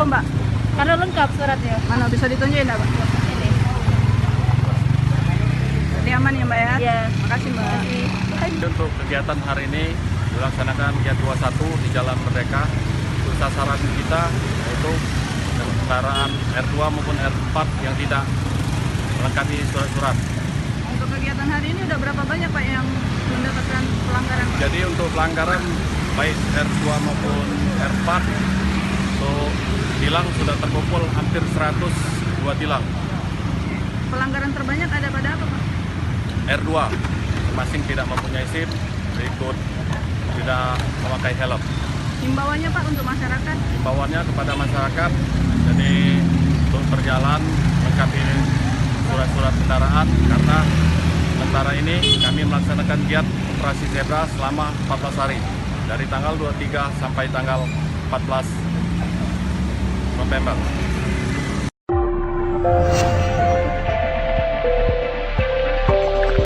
Mbak? Karena lengkap suratnya. Mana bisa ditunjukin Mbak? Ini. Jadi aman ya Mbak ya? Iya. Makasih Mbak. Untuk kegiatan hari ini dilaksanakan Giat 21 di Jalan Merdeka. Untuk sasaran kita yaitu kendaraan R2 maupun R4 yang tidak melengkapi surat-surat. Untuk kegiatan hari ini udah berapa banyak Pak yang mendapatkan pelanggaran Pak? Jadi untuk pelanggaran baik R2 maupun R4 untuk tilang sudah terkumpul hampir 102 tilang. Pelanggaran terbanyak ada pada apa Pak? R2 masing tidak mempunyai SIM, berikut tidak memakai helm. Himbauannya Pak untuk masyarakat? Himbauannya kepada masyarakat, jadi untuk berjalan melengkapi surat-surat kendaraan karena sementara ini kami melaksanakan giat operasi zebra selama 14 hari dari tanggal 23 sampai tanggal 14 November.